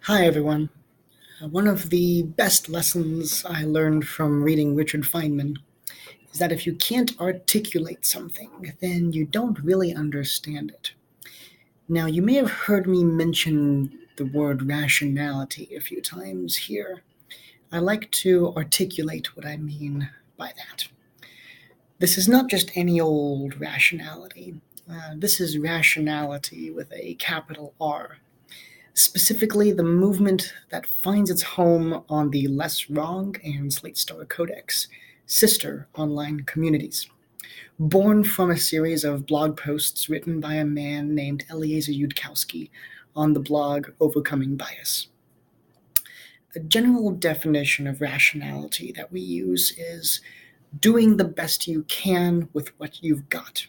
Hi, everyone. One of the best lessons I learned from reading Richard Feynman is that if you can't articulate something, then you don't really understand it. Now, you may have heard me mention the word rationality a few times here. I like to articulate what I mean by that. This is not just any old rationality. This is rationality with a capital R. Specifically, the movement that finds its home on the Less Wrong and Slate Star Codex, sister online communities. Born from a series of blog posts written by a man named Eliezer Yudkowsky on the blog Overcoming Bias. A general definition of rationality that we use is doing the best you can with what you've got.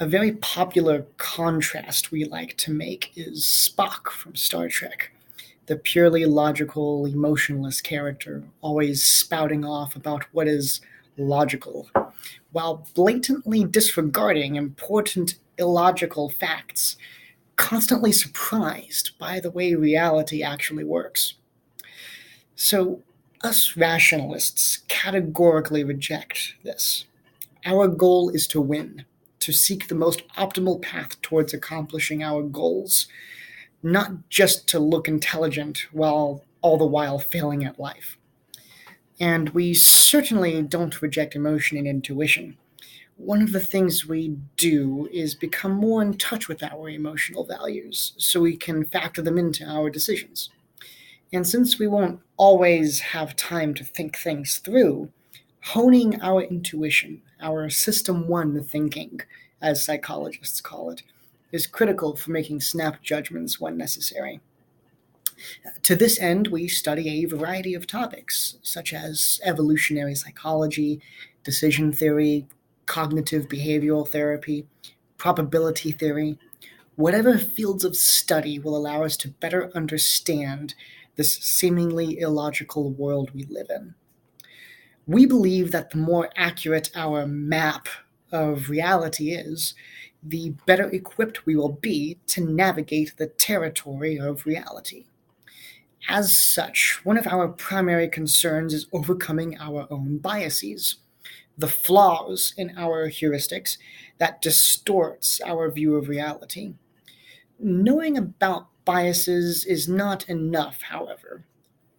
A very popular contrast we like to make is Spock from Star Trek, the purely logical, emotionless character, always spouting off about what is logical, while blatantly disregarding important illogical facts, constantly surprised by the way reality actually works. So, us rationalists categorically reject this. Our goal is to win, to seek the most optimal path towards accomplishing our goals, not just to look intelligent while all the while failing at life. And we certainly don't reject emotion and intuition. One of the things we do is become more in touch with our emotional values so we can factor them into our decisions. And since we won't always have time to think things through, honing our intuition, our System 1 thinking, as psychologists call it, is critical for making snap judgments when necessary. To this end, we study a variety of topics, such as evolutionary psychology, decision theory, cognitive behavioral therapy, probability theory. Whatever fields of study will allow us to better understand this seemingly illogical world we live in. We believe that the more accurate our map of reality is, the better equipped we will be to navigate the territory of reality. As such, one of our primary concerns is overcoming our own biases, the flaws in our heuristics that distorts our view of reality. Knowing about biases is not enough, however.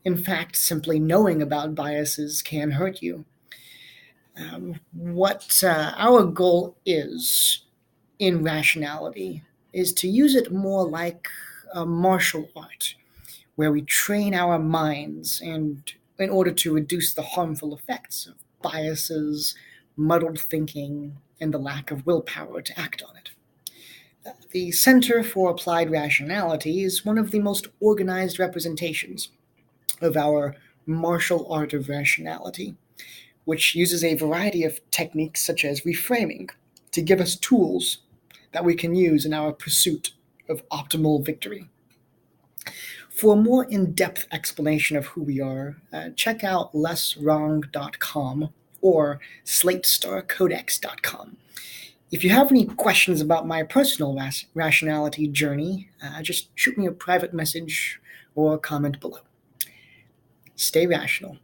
In fact, simply knowing about biases can hurt you. What our goal is in rationality is to use it more like a martial art, where we train our minds and in order to reduce the harmful effects of biases, muddled thinking, and the lack of willpower to act on it. The Center for Applied Rationality is one of the most organized representations of our martial art of rationality, which uses a variety of techniques such as reframing to give us tools that we can use in our pursuit of optimal victory. For a more in-depth explanation of who we are, check out lesswrong.com or slatestarcodex.com. If you have any questions about my personal rationality journey, just shoot me a private message or comment below. Stay rational.